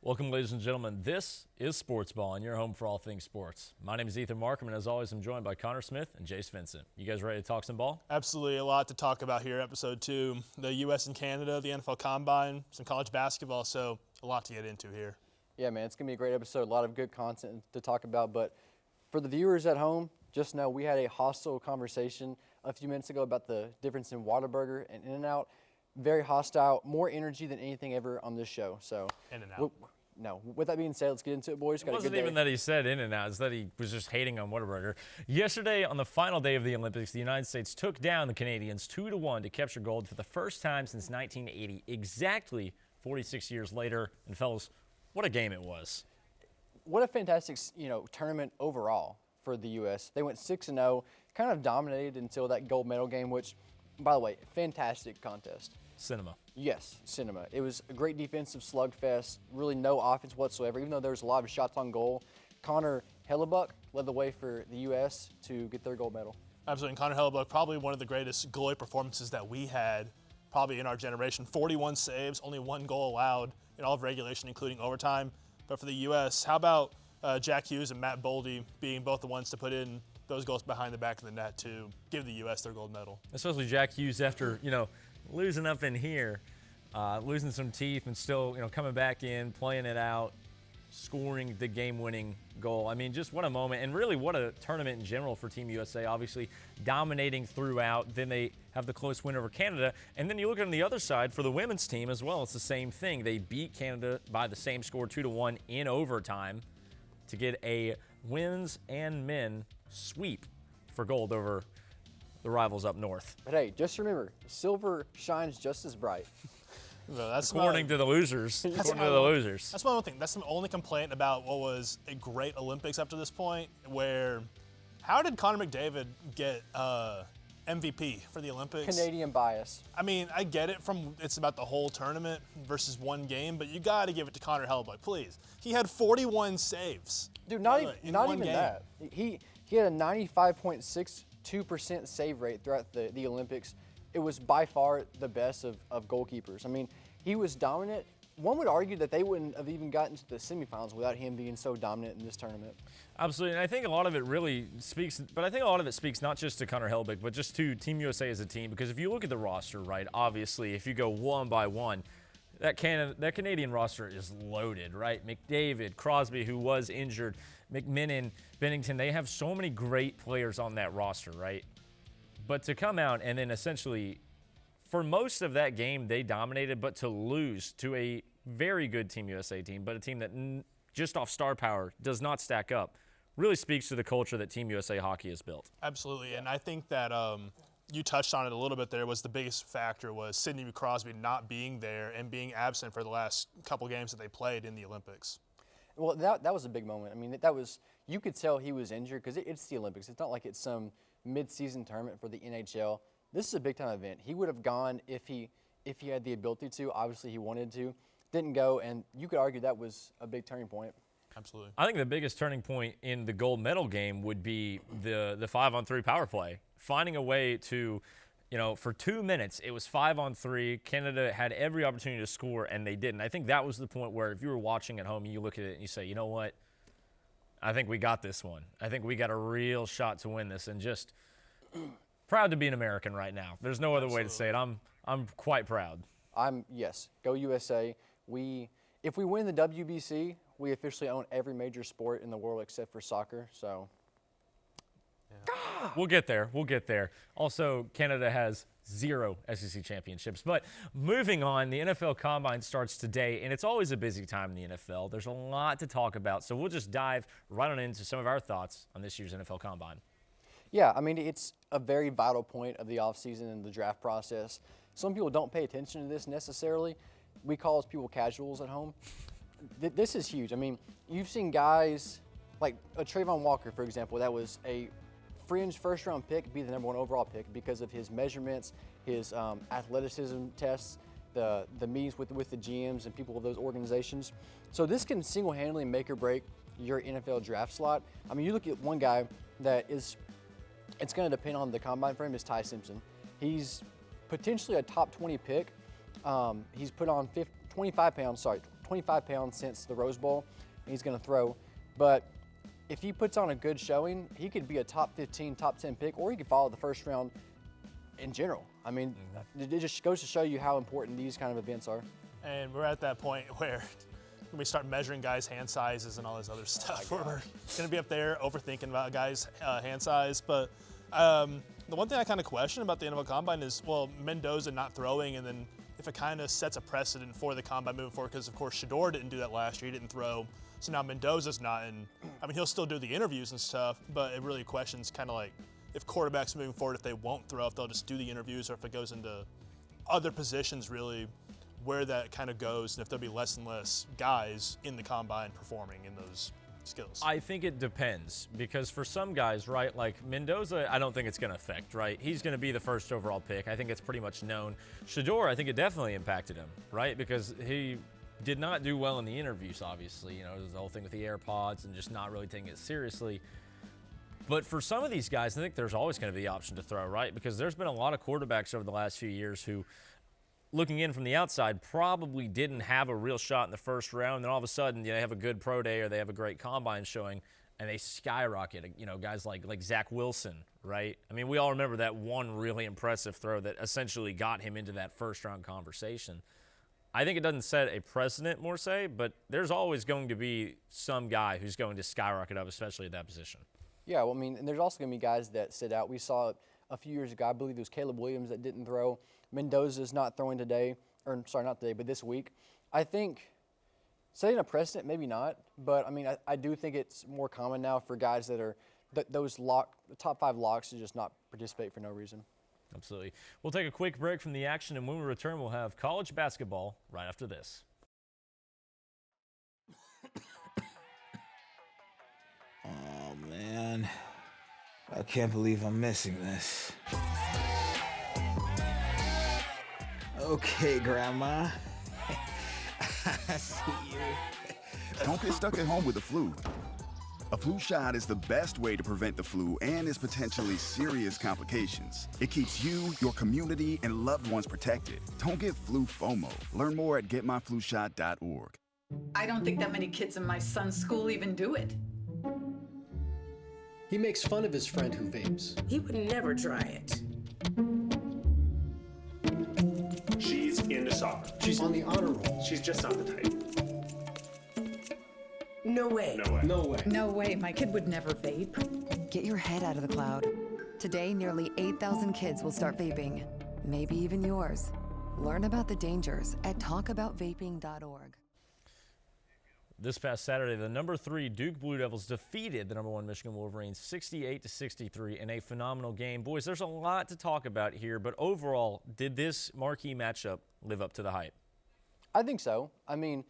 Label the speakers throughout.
Speaker 1: Welcome, ladies and gentlemen. This is Sportsballin, your home for all things sports. My name is Ethan Markham, and as always, I'm joined by Connor Smith and Jace Vincent. You guys ready to talk some ball?
Speaker 2: Absolutely. A lot to talk about here, episode 2. The U.S. and Canada, the NFL Combine, some college basketball, so a lot to get into here.
Speaker 3: Yeah, man, it's going to be a great episode. A lot of good content to talk about. But for the viewers at home, just know we had a hostile conversation a few minutes ago about the difference in Whataburger and In-N-Out. Very hostile, more energy than anything ever on this show. So
Speaker 2: In-N-Out.
Speaker 3: No. With that being said, let's get into it, boys.
Speaker 1: It wasn't even that he said In-N-Out. It's that he was just hating on Whataburger. Yesterday, on the final day of the Olympics, the United States took down the Canadians 2-1 to capture gold for the first time since 1980, exactly 46 years later. And, fellas, what a game it was.
Speaker 3: What a fantastic, tournament overall for the U.S. They went 6-0, kind of dominated until that gold medal game, which, by the way, fantastic contest.
Speaker 1: Cinema.
Speaker 3: Yes, cinema. It was a great defensive slugfest, really no offense whatsoever, even though there was a lot of shots on goal. Connor Hellebuck led the way for the U.S. to get their gold medal.
Speaker 2: Absolutely. And Connor Hellebuck, probably one of the greatest goalie performances that we had probably in our generation. 41 saves, only 1 goal allowed in all of regulation, including overtime. But for the U.S., how about Jack Hughes and Matt Boldy being both the ones to put in those goals behind the back of the net to give the U.S. their gold medal?
Speaker 1: Especially Jack Hughes after, losing up in here, losing some teeth and still, coming back in, playing it out, scoring the game-winning goal. I mean, just what a moment, and really what a tournament in general for Team USA, obviously dominating throughout. Then they have the close win over Canada, and then you look on the other side for the women's team as well. It's the same thing. They beat Canada by the same score, 2-1 in overtime, to get a women's and men sweep for gold over the rivals up north.
Speaker 3: But hey, just remember, silver shines just as bright.
Speaker 2: No, that's
Speaker 1: according to the losers. According to the losers.
Speaker 2: That's my one thing. That's the only complaint about what was a great Olympics up to this point, where how did Connor McDavid get MVP for the Olympics?
Speaker 3: Canadian bias.
Speaker 2: I mean, I get it from it's about the whole tournament versus one game, but you got to give it to Connor Hellebuck, please. He had 41 saves.
Speaker 3: Dude, not even that. He had a 95.62% save rate throughout the Olympics. It was by far the best of goalkeepers. I mean, he was dominant. One would argue that they wouldn't have even gotten to the semifinals without him being so dominant in this tournament.
Speaker 1: Absolutely, and I think a lot of it really speaks, but I think a lot of it speaks not just to Connor Hellebuck, but just to Team USA as a team, because if you look at the roster, right, obviously, if you go one by one, that Canadian roster is loaded, right? McDavid, Crosby, who was injured, McMinnon, Bennington, they have so many great players on that roster, right? But to come out and then essentially, for most of that game, they dominated, but to lose to a very good Team USA team, but a team that just off star power does not stack up, really speaks to the culture that Team USA hockey has built.
Speaker 2: Absolutely, and I think that you touched on it a little bit there, was the biggest factor was Sidney Crosby not being there and being absent for the last couple games that they played in the Olympics.
Speaker 3: Well, that was a big moment. I mean, that was, you could tell he was injured because it's the Olympics. It's not like it's some mid-season tournament for the NHL. This is a big-time event. He would have gone if he had the ability to. Obviously, he wanted to. Didn't go, and you could argue that was a big turning point.
Speaker 2: Absolutely.
Speaker 1: I think the biggest turning point in the gold medal game would be the 5-on-3 power play. Finding a way to, for 2 minutes, it was 5-on-3. Canada had every opportunity to score, and they didn't. I think that was the point where if you were watching at home, you look at it and you say, you know what? I think we got this one. I think we got a real shot to win this, and just proud to be an American right now. There's no other way to say it. I'm quite proud.
Speaker 3: Yes, go USA. If we win the WBC, we officially own every major sport in the world except for soccer. So
Speaker 1: yeah. We'll get there. We'll get there. Also, Canada has 0 SEC championships. But moving on, the NFL Combine starts today, and it's always a busy time in the NFL. There's a lot to talk about, so we'll just dive right on into some of our thoughts on this year's NFL Combine.
Speaker 3: Yeah, I mean, it's a very vital point of the offseason and the draft process. Some people don't pay attention to this necessarily. We call us people casuals at home. This is huge. I mean, you've seen guys like a Trayvon Walker, for example, that was a fringe first-round pick, be the #1 overall pick because of his measurements, his athleticism tests, the meetings with the GMs and people of those organizations. So this can single-handedly make or break your NFL draft slot. I mean, you look at one guy that is, it's going to depend on the combine for him, is Ty Simpson. He's potentially a top 20 pick. He's put on 25 pounds, 25 pounds since the Rose Bowl, and he's going to throw. But if he puts on a good showing, he could be a top 15, top 10 pick, or he could follow the first round in general. I mean, it just goes to show you how important these kind of events are.
Speaker 2: And we're at that point where we start measuring guys' hand sizes and all this other stuff. We're going to be up there overthinking about guys' hand size. But the one thing I kind of question about the NFL Combine is, well, Mendoza not throwing, and then if it kind of sets a precedent for the Combine moving forward, because, of course, Shador didn't do that last year. He didn't throw. So now Mendoza's not. And, I mean, he'll still do the interviews and stuff, but it really questions kind of like if quarterbacks moving forward, if they won't throw, if they'll just do the interviews, or if it goes into other positions, really, where that kind of goes, and if there'll be less and less guys in the Combine performing in those skills.
Speaker 1: I think it depends, because for some guys, right, like Mendoza, I don't think it's going to affect, right? He's going to be the first overall pick. I think it's pretty much known. Shador, I think it definitely impacted him, right? Because he did not do well in the interviews, obviously. You know, there's the whole thing with the AirPods and just not really taking it seriously. But for some of these guys, I think there's always going to be the option to throw, right? Because there's been a lot of quarterbacks over the last few years who, looking in from the outside, probably didn't have a real shot in the first round. And then all of a sudden, they have a good pro day or they have a great combine showing, and they skyrocket. You know, guys like Zach Wilson, right? I mean, we all remember that one really impressive throw that essentially got him into that first-round conversation. I think it doesn't set a precedent, more say, but there's always going to be some guy who's going to skyrocket up, especially at that position.
Speaker 3: Yeah, well, I mean, and there's also going to be guys that sit out. We saw a few years ago, I believe it was Caleb Williams that didn't throw. Mendoza's not throwing today, or sorry, not today, but this week. I think setting a precedent, maybe not, but I mean, I do think it's more common now for guys that are those top 5 locks to just not participate for no reason.
Speaker 1: Absolutely. We'll take a quick break from the action, and when we return, we'll have college basketball right after this.
Speaker 4: Oh, man. I can't believe I'm missing this. Okay, Grandma. I see you.
Speaker 5: Don't get stuck at home with the flu. A flu shot is the best way to prevent the flu and its potentially serious complications. It keeps you, your community, and loved ones protected. Don't get flu FOMO. Learn more at getmyflushot.org.
Speaker 6: I don't think that many kids in my son's school even do it.
Speaker 7: He makes fun of his friend who vapes.
Speaker 8: He would never try it.
Speaker 9: She's into soccer.
Speaker 7: She's on the honor roll.
Speaker 9: She's just not the type.
Speaker 8: No way.
Speaker 9: No way.
Speaker 7: No way.
Speaker 6: No way, my kid would never vape.
Speaker 10: Get your head out of the cloud. Today, nearly 8,000 kids will start vaping. Maybe even yours. Learn about the dangers at talkaboutvaping.org.
Speaker 1: This past Saturday, the number 3 Duke Blue Devils defeated the number 1 Michigan Wolverines 68-63 in a phenomenal game. Boys, there's a lot to talk about here, but overall, did this marquee matchup live up to the hype?
Speaker 3: I think so. I mean,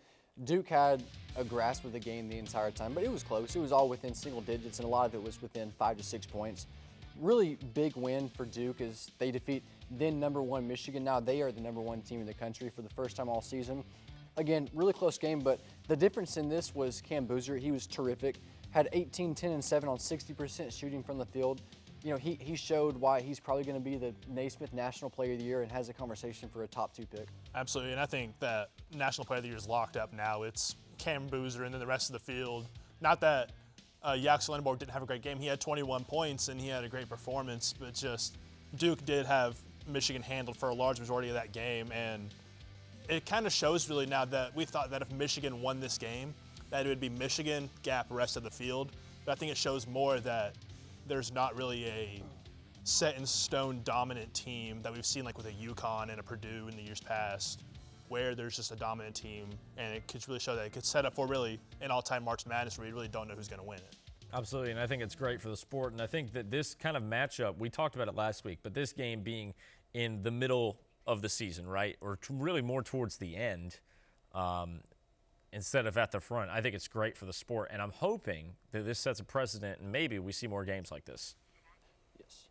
Speaker 3: Duke had a grasp of the game the entire time, but it was close. It was all within single digits, and a lot of it was within 5 to 6 points. Really big win for Duke as they defeat then number 1 Michigan. Now they are the number 1 team in the country for the first time all season. Again, really close game, but the difference in this was Cam Boozer. He was terrific. Had 18, 10, and 7 on 60% shooting from the field. You know, he showed why he's probably going to be the Naismith National Player of the Year and has a conversation for a top 2 pick.
Speaker 2: Absolutely, and I think that National Player of the Year is locked up now. It's Cam Boozer and then the rest of the field. Not that Jackson Lenneborg didn't have a great game. He had 21 points and he had a great performance, but just Duke did have Michigan handled for a large majority of that game, and it kind of shows really now that we thought that if Michigan won this game, that it would be Michigan, gap, rest of the field. But I think it shows more that there's not really a set-in-stone dominant team that we've seen like with a UConn and a Purdue in the years past, where there's just a dominant team, and it could really show that it could set up for really an all-time March Madness where you really don't know who's going to win it.
Speaker 1: Absolutely, and I think it's great for the sport, and I think that this kind of matchup, we talked about it last week, but this game being in the middle of the season, right, or really more towards the end instead of at the front, I think it's great for the sport, and I'm hoping that this sets a precedent and maybe we see more games like this.
Speaker 3: Yes.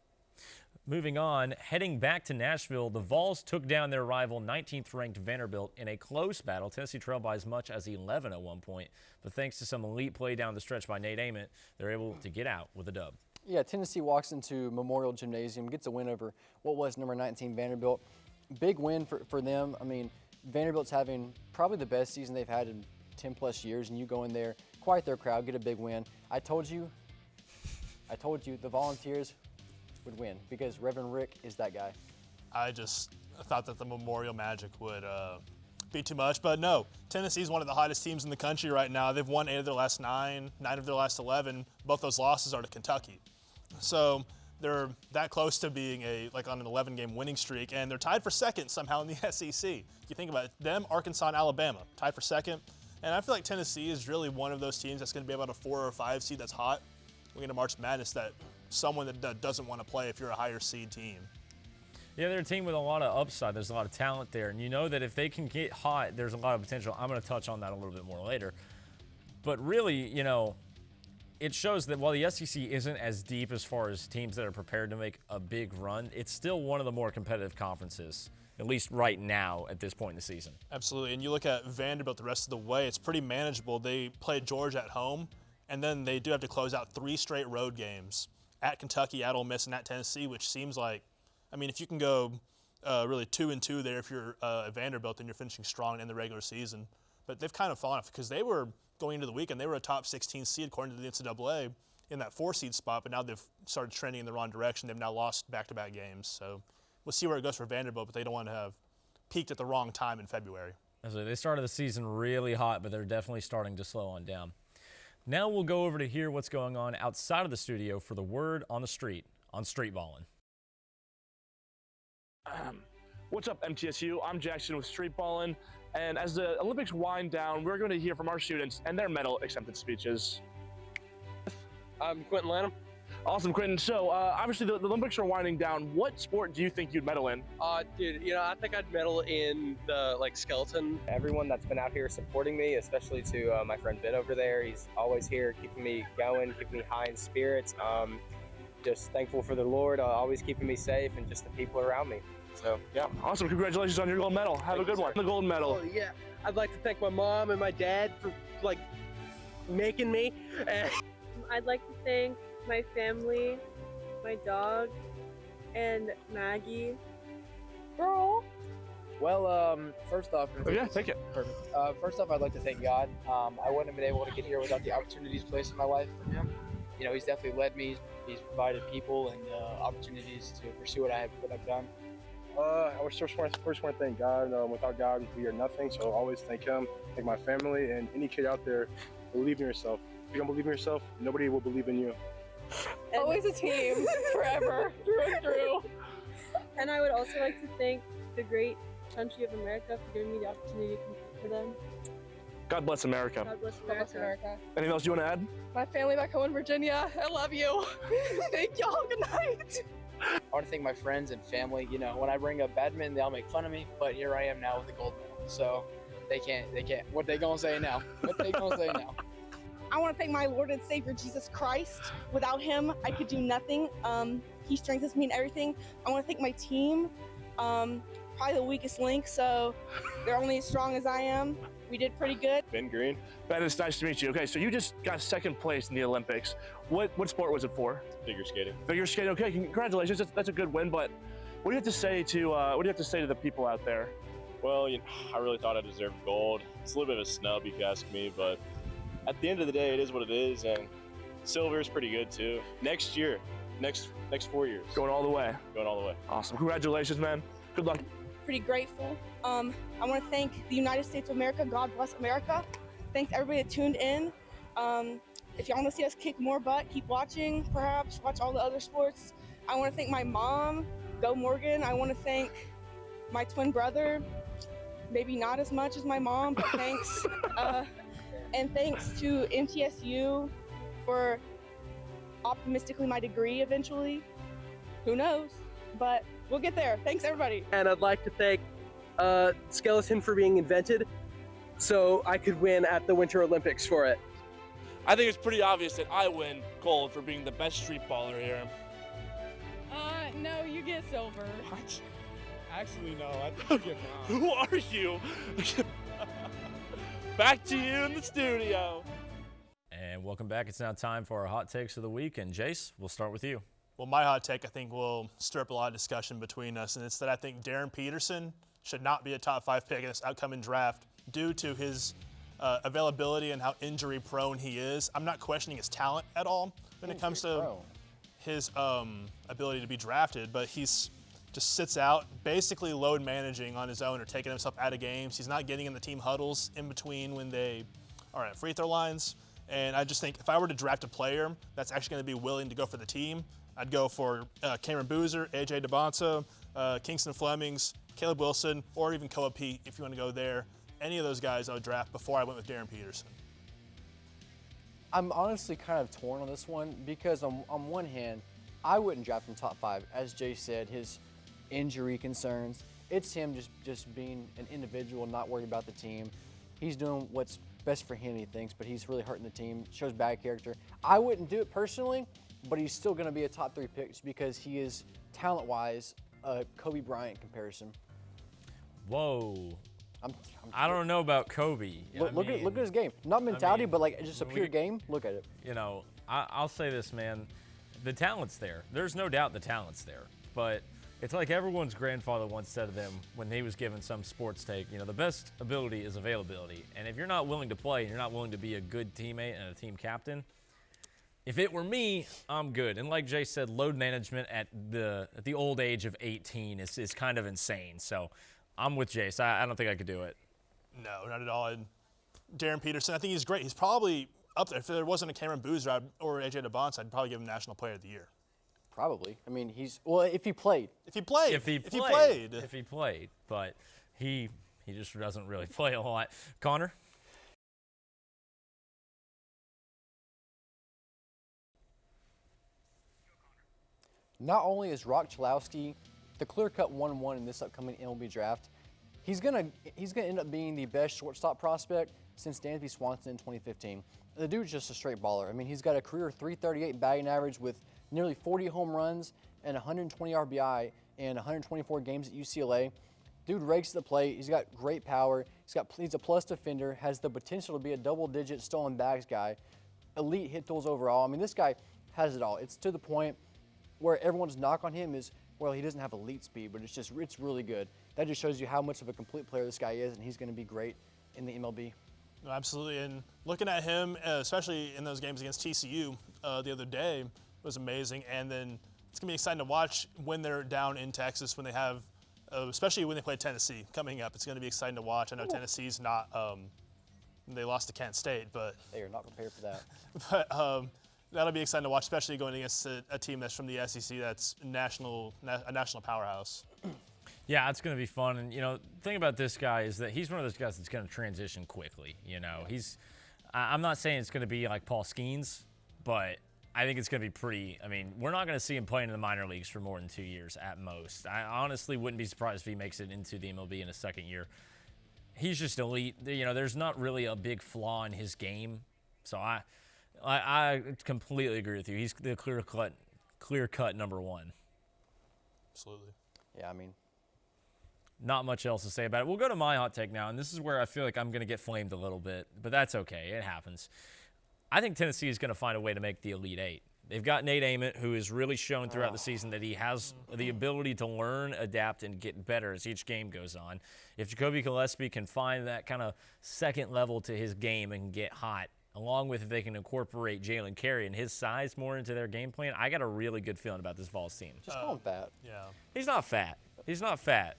Speaker 1: Moving on, heading back to Nashville, the Vols took down their rival 19th-ranked Vanderbilt in a close battle. Tennessee trailed by as much as 11 at one point, but thanks to some elite play down the stretch by Nate Ament, they're able to get out with a dub.
Speaker 3: Yeah, Tennessee walks into Memorial Gymnasium, gets a win over what was number 19 Vanderbilt. Big win for them. I mean, Vanderbilt's having probably the best season they've had in 10 plus years, and you go in there, quiet their crowd, get a big win. I told you the Volunteers would win because Reverend Rick is that guy.
Speaker 2: I just thought that the Memorial Magic would be too much, but no. Tennessee's one of the hottest teams in the country right now. They've won 8 of their last 9 of their last 11. Both those losses are to Kentucky. So they're that close to being on an 11-game winning streak, and they're tied for second somehow in the SEC. You think about it, them, Arkansas, and Alabama tied for second. And I feel like Tennessee is really one of those teams that's going to be about a 4 or 5 seed that's hot. We're going to March Madness, that someone that doesn't want to play if you're a higher seed team.
Speaker 1: Yeah, they're a team with a lot of upside. There's a lot of talent there. And you know that if they can get hot, there's a lot of potential. I'm going to touch on that a little bit more later. But really, you know, it shows that while the SEC isn't as deep as far as teams that are prepared to make a big run, it's still one of the more competitive conferences, at least right now at this point in the season.
Speaker 2: Absolutely. And you look at Vanderbilt the rest of the way, it's pretty manageable. They played Georgia at home, and then they do have to close out 3 straight road games at Kentucky, at Ole Miss, and at Tennessee, which seems like, I mean, if you can go really 2-2 there, if you're at Vanderbilt, then you're finishing strong in the regular season. But they've kind of fallen off because they were going into the weekend, they were a top 16 seed according to the NCAA in that 4 seed spot, but now they've started trending in the wrong direction. They've now lost back-to-back games. So we'll see where it goes for Vanderbilt, but they don't want to have peaked at the wrong time in February.
Speaker 1: So they started the season really hot, but they're definitely starting to slow on down. Now we'll go over to hear what's going on outside of the studio for the word on the street on Sportsballin.
Speaker 11: What's up, MTSU? I'm Jackson with Sportsballin, and as the Olympics wind down, we're going to hear from our students and their medal acceptance speeches.
Speaker 12: I'm Quentin Lanham.
Speaker 11: Awesome, Quentin. So, obviously, the Olympics are winding down. What sport do you think you'd medal in?
Speaker 12: Dude, you know, I think I'd medal in the, skeleton.
Speaker 13: Everyone that's been out here supporting me, especially to my friend Ben over there. He's always here keeping me going, keeping me high in spirits. Just thankful for the Lord, always keeping me safe, and just the people around me. So, yeah.
Speaker 11: Awesome. Congratulations on your gold medal. Have a good one. The gold medal.
Speaker 12: Oh, yeah. I'd like to thank my mom and my dad for, making me.
Speaker 14: I'd like to thank my family, my dog, and Maggie.
Speaker 13: Girl. Well, first off,
Speaker 11: yeah, take it.
Speaker 13: Perfect. First off, I'd like to thank God. I wouldn't have been able to get here without the opportunities placed in my life from Him. You know, He's definitely led me. He's provided people and opportunities to pursue what I've done.
Speaker 15: I first want to thank God. Without God, we are nothing. So always thank Him, thank my family, and any kid out there. Believe in yourself. If you don't believe in yourself, nobody will believe in you.
Speaker 14: Always a team, forever, through and through. And I would also like to thank the great country of America for giving me the opportunity to compete for them.
Speaker 11: God bless America.
Speaker 14: God bless America. God bless America.
Speaker 11: Anything else you want to add?
Speaker 14: My family back home in Virginia, I love you. Thank y'all. Good night.
Speaker 13: I want to thank my friends and family. You know, when I bring up badminton, they all make fun of me, but here I am now with the gold medal. So they can't. What they gonna say now?
Speaker 14: I want to thank my Lord and Savior, Jesus Christ. Without Him, I could do nothing. He strengthens me in everything. I want to thank my team. Probably the weakest link, so they're only as strong as I am. We did pretty good.
Speaker 15: Ben Green.
Speaker 11: Ben, it's nice to meet you. Okay, so you just got second place in the Olympics. What sport was it for?
Speaker 15: Figure skating.
Speaker 11: Figure skating. Okay, congratulations. That's a good win. But what do you have to say to the people out there?
Speaker 16: Well, I really thought I deserved gold. It's a little bit of a snub, if you ask me, but at the end of the day, it is what it is, and silver is pretty good too. Next year, next 4 years.
Speaker 11: Going all the way.
Speaker 16: Going all the way.
Speaker 11: Awesome. Congratulations, man. Good luck.
Speaker 14: Pretty grateful. I want to thank the United States of America. God bless America. Thanks everybody that tuned in. If y'all want to see us kick more butt, keep watching, perhaps. Watch all the other sports. I want to thank my mom, Go Morgan. I want to thank my twin brother. Maybe not as much as my mom, but thanks. And thanks to MTSU for optimistically my degree eventually. Who knows? But we'll get there. Thanks, everybody.
Speaker 12: And I'd like to thank skeleton for being invented so I could win at the Winter Olympics for it.
Speaker 11: I think it's pretty obvious that I win gold for being the best street baller here.
Speaker 14: No, you get silver.
Speaker 11: What?
Speaker 17: Actually, no. I think you get bronze.
Speaker 11: Who are you? Back to you in the studio.
Speaker 1: And welcome back. It's now time for our hot takes of the week. And Jace, we'll start with you.
Speaker 2: Well, my hot take, I think, will stir up a lot of discussion between us, and it's that I think Darren Peterson should not be a top 5 pick in this upcoming draft due to his availability and how injury-prone he is. I'm not questioning his talent at all when it comes to his ability to be drafted, but he's just sits out, basically load managing on his own or taking himself out of games. He's not getting in the team huddles in between when they are at free throw lines. And I just think if I were to draft a player that's actually going to be willing to go for the team, I'd go for Cameron Boozer, AJ DeBonsa, Kingston Flemings, Caleb Wilson, or even Koa Pete if you want to go there. Any of those guys I would draft before I went with Darren Peterson.
Speaker 3: I'm honestly kind of torn on this one because on one hand, I wouldn't draft him top 5. As Jay said, his injury concerns. It's him just being an individual, not worried about the team. He's doing what's best for him, he thinks, but he's really hurting the team. Shows bad character. I wouldn't do it personally, but he's still going to be a top 3 pick just because he is talent-wise a Kobe Bryant comparison.
Speaker 1: Whoa. I don't know about Kobe.
Speaker 3: Look at his game. Not mentality, but like just a pure game. Look at it.
Speaker 1: You know, I'll say this, man. The talent's there. There's no doubt the talent's there. But it's like everyone's grandfather once said to them when he was given some sports take, you know, the best ability is availability. And if you're not willing to play and you're not willing to be a good teammate and a team captain, if it were me, I'm good. And like Jay said, load management at the old age of 18 is kind of insane. So I'm with Jace. I don't think I could do it.
Speaker 2: No, not at all. And Darren Peterson, I think he's great. He's probably up there. If there wasn't a Cameron Boozer or AJ DeBonsa, I'd probably give him National Player of the Year.
Speaker 3: Probably. I mean, if he played.
Speaker 2: If he played.
Speaker 1: But he just doesn't really play a lot. Connor?
Speaker 3: Not only is Rock Chalowski the clear-cut 1-1 in this upcoming MLB draft, he's gonna end up being the best shortstop prospect since Dansby Swanson in 2015. The dude's just a straight baller. I mean, he's got a career .338 batting average with nearly 40 home runs and 120 RBI in 124 games at UCLA. Dude rakes the plate. He's got great power. He's a plus defender, has the potential to be a double-digit stolen bags guy, elite hit tools overall. I mean, this guy has it all. It's to the point where everyone's knock on him is, well, he doesn't have elite speed, but it's really good. That just shows you how much of a complete player this guy is, and he's going to be great in the MLB.
Speaker 2: No, absolutely, and looking at him, especially in those games against TCU the other day, was amazing. And then it's going to be exciting to watch when they're down in Texas, when they have, especially when they play Tennessee coming up. It's going to be exciting to watch. I know Tennessee's not, they lost to Kent State, but.
Speaker 3: They are not prepared for that.
Speaker 2: But that'll be exciting to watch, especially going against a team that's from the SEC that's a national powerhouse.
Speaker 1: Yeah, it's going to be fun. And, you know, the thing about this guy is that he's one of those guys that's going to transition quickly. You know, I'm not saying it's going to be like Paul Skeens, but I think it's going to be pretty. I mean, we're not going to see him playing in the minor leagues for more than 2 years at most. I honestly wouldn't be surprised if he makes it into the MLB in his second year. He's just elite. You know, there's not really a big flaw in his game. So I completely agree with you. He's the clear-cut number 1.
Speaker 2: Absolutely.
Speaker 3: Yeah, I mean.
Speaker 1: Not much else to say about it. We'll go to my hot take now, and this is where I feel like I'm going to get flamed a little bit, but that's okay. It happens. I think Tennessee is going to find a way to make the Elite Eight. They've got Nate Ament, who has really shown throughout the season that he has the ability to learn, adapt, and get better as each game goes on. If Jacoby Gillespie can find that kind of second level to his game and get hot, along with if they can incorporate Jalen Carey and his size more into their game plan, I got a really good feeling about this Vols team.
Speaker 3: Just call him fat.
Speaker 2: Yeah.
Speaker 1: He's not fat. He's not fat.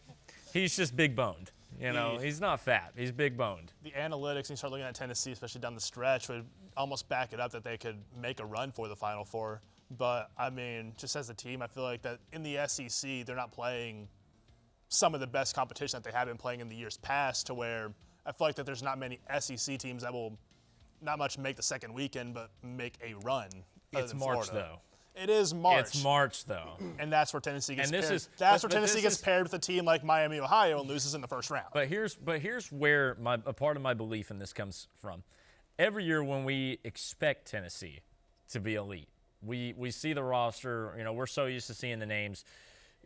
Speaker 1: He's just big-boned. You know, he's not fat. He's big-boned.
Speaker 2: The analytics, and you start looking at Tennessee, especially down the stretch, would almost back it up that they could make a run for the Final Four. But, I mean, just as a team, I feel like that in the SEC, they're not playing some of the best competition that they have been playing in the years past, to where I feel like that there's not many SEC teams that will not much make the second weekend, but make a run.
Speaker 1: It's March, though.
Speaker 2: It is March.
Speaker 1: It's March, though.
Speaker 2: And that's where Tennessee gets paired. That's where Tennessee gets paired with a team like Miami, Ohio, and loses in the first round.
Speaker 1: But here's where a part of my belief in this comes from. Every year when we expect Tennessee to be elite, we see the roster. You know, we're so used to seeing the names.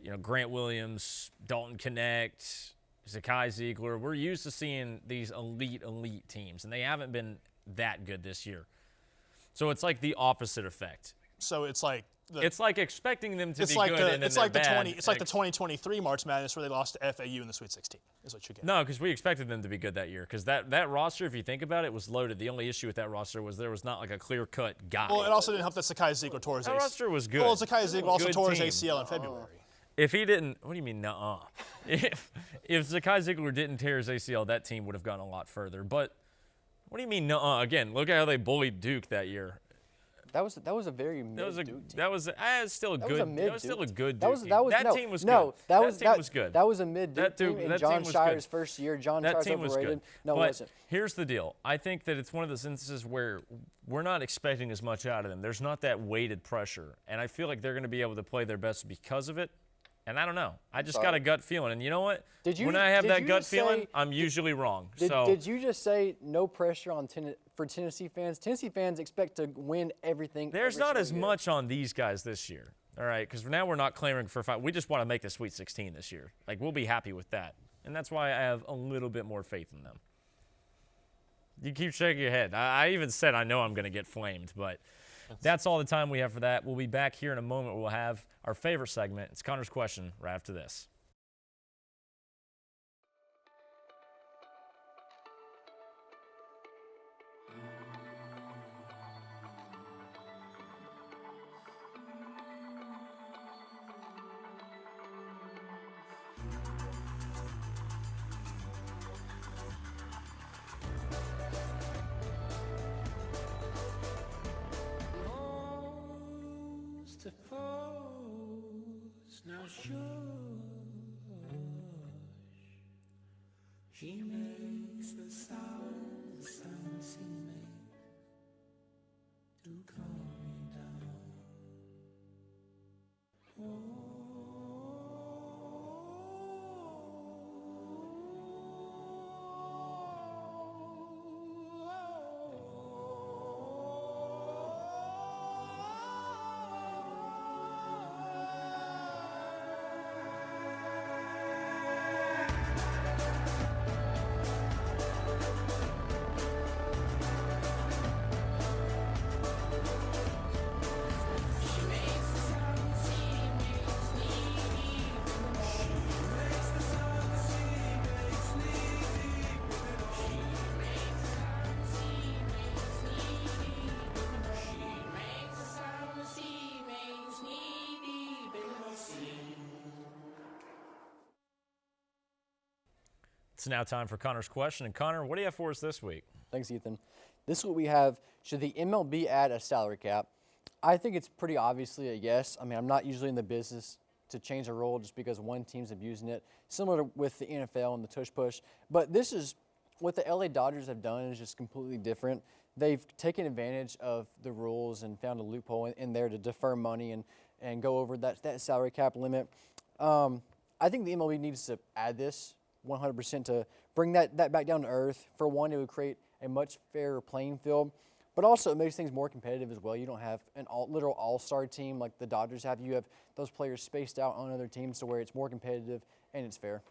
Speaker 1: You know, Grant Williams, Dalton Knecht, Zakai Ziegler. We're used to seeing these elite teams, and they haven't been that good this year. So it's like the opposite effect.
Speaker 2: So it's like
Speaker 1: it's like expecting them to
Speaker 2: it's
Speaker 1: be
Speaker 2: like
Speaker 1: good
Speaker 2: the,
Speaker 1: and then
Speaker 2: it's
Speaker 1: they're
Speaker 2: like the
Speaker 1: bad.
Speaker 2: 20 it's like the 2023 March Madness where they lost to FAU in the Sweet 16. Is what you get.
Speaker 1: No, because we expected them to be good that year. Because that roster, if you think about it, was loaded. The only issue with that roster was there was not like a clear-cut guy.
Speaker 2: Well, it also didn't help that Zakai Ziegler tore his
Speaker 1: That roster was good.
Speaker 2: Well, Zakai Ziegler also
Speaker 1: Good
Speaker 2: tore his
Speaker 1: team.
Speaker 2: ACL in February.
Speaker 1: If he didn't, what do you mean, nuh-uh? if Zakai Ziegler didn't tear his ACL, that team would have gone a lot further. But what do you mean, nuh-uh? Again, look at how they bullied Duke that year.
Speaker 3: That was a very mid Duke team.
Speaker 1: That was still a
Speaker 3: That
Speaker 1: good.
Speaker 3: was a mid
Speaker 1: that was still a
Speaker 3: Duke
Speaker 1: good
Speaker 3: team.
Speaker 1: Duke team.
Speaker 3: That
Speaker 1: That team was
Speaker 3: no,
Speaker 1: good.
Speaker 3: that
Speaker 1: team was good.
Speaker 3: That was a mid Duke team in
Speaker 1: that
Speaker 3: John
Speaker 1: team was
Speaker 3: Shire's
Speaker 1: good.
Speaker 3: first year. John
Speaker 1: That
Speaker 3: Shire's
Speaker 1: team was
Speaker 3: overrated.
Speaker 1: good.
Speaker 3: No, it
Speaker 1: but
Speaker 3: wasn't.
Speaker 1: here's the deal. I think that it's one of those instances where we're not expecting as much out of them. There's not that weighted pressure, and I feel like they're going to be able to play their best because of it. And I don't know. I just got a gut feeling. And you know what? When I have that gut feeling, I'm usually wrong.
Speaker 3: Did you just say no pressure on for Tennessee fans? Tennessee fans expect to win everything.
Speaker 1: There's not as much on these guys this year, all right? Because now we're not clamoring for a fight. We just want to make the Sweet 16 this year. Like, we'll be happy with that. And that's why I have a little bit more faith in them. You keep shaking your head. I even said I know I'm going to get flamed, but that's all the time we have for that. We'll be back here in a moment. We'll have our favorite segment. It's Connor's Question right after this.
Speaker 8: Now shush, she makes the sound she makes to calm me down.
Speaker 1: It's now time for Connor's Question. And Connor, what do you have for us this week?
Speaker 3: Thanks, Ethan. This week we have, should the MLB add a salary cap? I think it's pretty obviously a yes. I mean, I'm not usually in the business to change a rule just because one team's abusing it, similar to with the NFL and the tush push. But this is what the LA Dodgers have done is just completely different. They've taken advantage of the rules and found a loophole in there to defer money and go over that salary cap limit. I think the MLB needs to add this 100% to bring that back down to earth. For one, it would create a much fairer playing field, but also it makes things more competitive as well. You don't have an literal all-star team like the Dodgers have. You have those players spaced out on other teams to where it's more competitive and it's fair.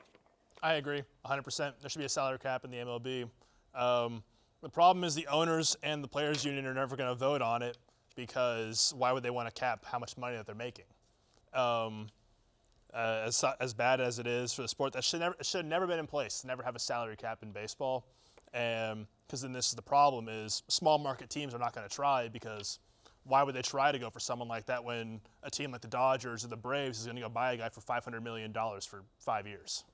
Speaker 2: I agree 100%. There should be a salary cap in the MLB. The problem is the owners and the players union are never going to vote on it because why would they want to cap how much money that they're making? As bad as it is for the sport, that should have never been in place. Never have a salary cap in baseball, because then this is the problem: is small market teams are not going to try because why would they try to go for someone like that when a team like the Dodgers or the Braves is going to go buy a guy for $500 million for 5 years?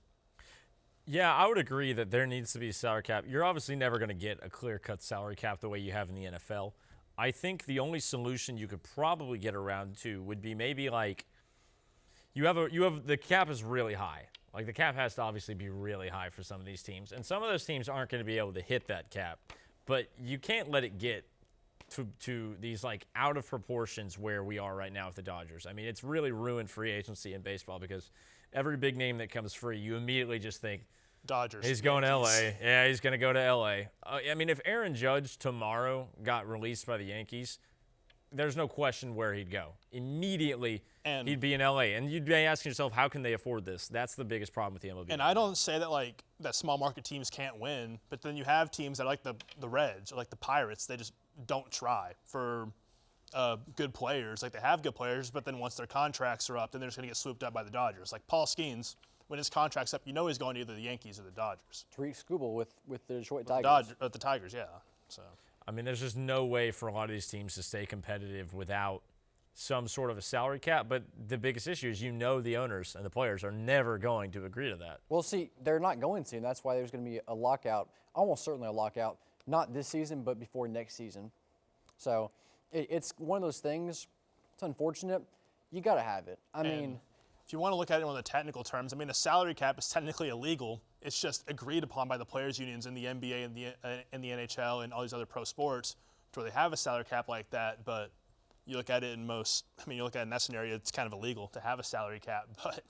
Speaker 1: Yeah, I would agree that there needs to be a salary cap. You're obviously never going to get a clear-cut salary cap the way you have in the NFL. I think the only solution you could probably get around to would be maybe like you have the cap is really high. Like the cap has to obviously be really high for some of these teams, and some of those teams aren't going to be able to hit that cap. But you can't let it get to these like out of proportions where we are right now with the Dodgers. I mean, it's really ruined free agency in baseball because every big name that comes free, you immediately just think
Speaker 2: Dodgers.
Speaker 1: He's going to L.A. Yeah, he's going to go to L.A. I mean, if Aaron Judge tomorrow got released by the Yankees, there's no question where he'd go. Immediately, he'd be in L.A. And you'd be asking yourself, how can they afford this? That's the biggest problem with the MLB.
Speaker 2: And I don't say that that small market teams can't win, but then you have teams that like the Reds or like the Pirates, they just don't try for good players. Like, they have good players, but then once their contracts are up, then they're just going to get swooped up by the Dodgers. Like Paul Skeens, when his contract's up, you know he's going to either the Yankees or the Dodgers.
Speaker 3: Tariq Skubal with the Detroit Tigers.
Speaker 2: The Tigers, yeah. So,
Speaker 1: I mean, there's just no way for a lot of these teams to stay competitive without some sort of a salary cap. But the biggest issue is, the owners and the players are never going to agree to that.
Speaker 3: Well, see, they're not going to, and that's why there's going to be a lockout, almost certainly a lockout, not this season, but before next season. So it's one of those things. It's unfortunate. You got to have it. I mean,
Speaker 2: if you want to look at it on the technical terms, I mean, a salary cap is technically illegal. It's just agreed upon by the players' unions in the NBA and the NHL and all these other pro sports to where they have a salary cap like that. But you look at it you look at it in that scenario, it's kind of illegal to have a salary cap. But,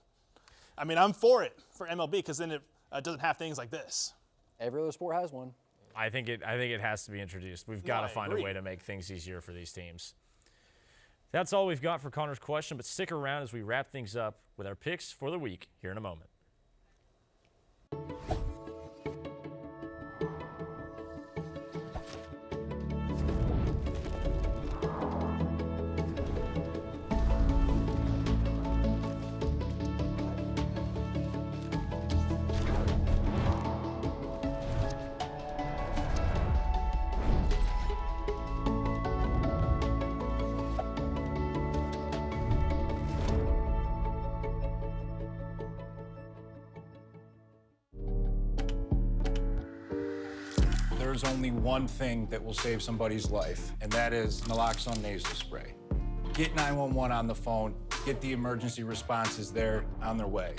Speaker 2: I mean, I'm for it for MLB because then it doesn't have things like this.
Speaker 3: Every other sport has one.
Speaker 1: I think it has to be introduced. We've got to find a way to make things easier for these teams. That's all we've got for Connor's question, but stick around as we wrap things up with our picks for the week here in a moment.
Speaker 18: There's only one thing that will save somebody's life, and that is naloxone nasal spray. Get 911 on the phone, get the emergency responses there on their way.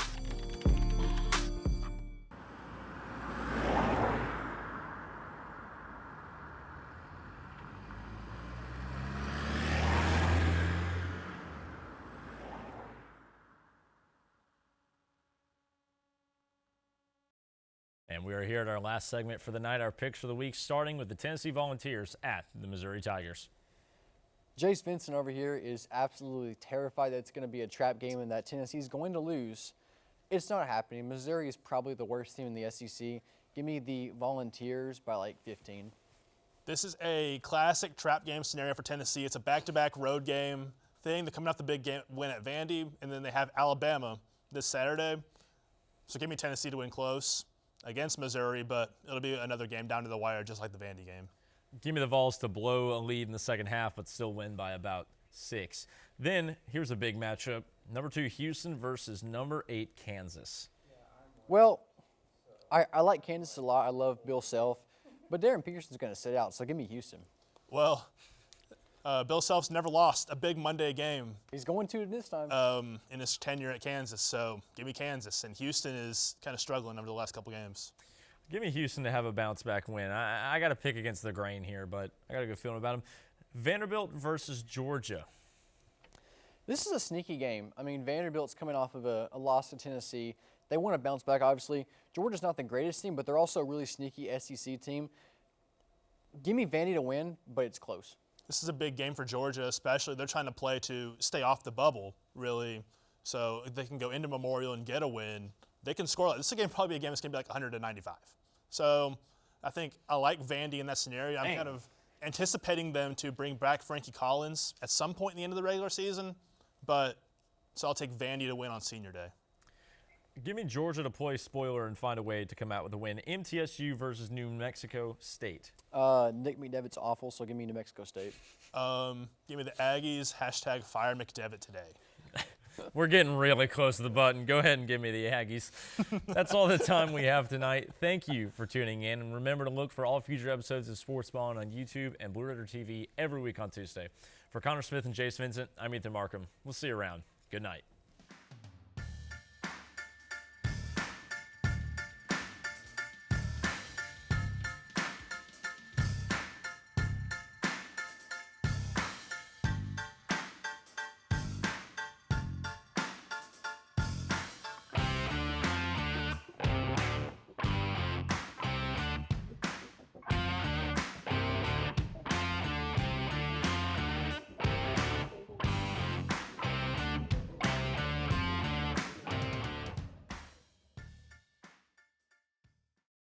Speaker 1: And we are here at our last segment for the night, our picks for the week, starting with the Tennessee Volunteers at the Missouri Tigers.
Speaker 3: Jace Vincent over here is absolutely terrified that it's going to be a trap game and that Tennessee is going to lose. It's not happening. Missouri is probably the worst team in the SEC. Give me the Volunteers by like 15.
Speaker 2: This is a classic trap game scenario for Tennessee. It's a back-to-back road game thing. They're coming off the big game win at Vandy, and then they have Alabama this Saturday. So give me Tennessee to win close against Missouri, but it'll be another game down to the wire, just like the Vandy game.
Speaker 1: Give me the Vols to blow a lead in the second half, but still win by about 6. Then here's a big matchup. Number 2, Houston versus number 8, Kansas.
Speaker 3: Well, I like Kansas a lot. I love Bill Self, but Darren Peterson's going to sit out, so give me Houston.
Speaker 2: Well, Bill Self's never lost a big Monday game.
Speaker 3: He's going to this time.
Speaker 2: In his tenure at Kansas, so give me Kansas. And Houston is kind of struggling over the last couple games.
Speaker 1: Give me Houston to have a bounce-back win. I got to pick against the grain here, but I got a good feeling about them. Vanderbilt versus Georgia.
Speaker 3: This is a sneaky game. I mean, Vanderbilt's coming off of a loss to Tennessee. They want to bounce back, obviously. Georgia's not the greatest team, but they're also a really sneaky SEC team. Give me Vandy to win, but it's close.
Speaker 2: This is a big game for Georgia, especially. They're trying to play to stay off the bubble, really. So if they can go into Memorial and get a win, they can score. This is probably a game that's going to be like 195. So I think I like Vandy in that scenario. I'm kind of anticipating them to bring back Frankie Collins at some point in the end of the regular season. So I'll take Vandy to win on Senior Day.
Speaker 1: Give me Georgia to play spoiler and find a way to come out with a win. MTSU versus New Mexico State.
Speaker 3: Nick McDevitt's awful, so give me New Mexico State.
Speaker 2: Give me the Aggies. # fire McDevitt today.
Speaker 1: We're getting really close to the button. Go ahead and give me the Aggies. That's all the time we have tonight. Thank you for tuning in. And remember to look for all future episodes of Sportsballin on YouTube and Blue Raider TV every week on Tuesday. For Connor Smith and Jace Vincent, I'm Ethan Markham. We'll see you around. Good night.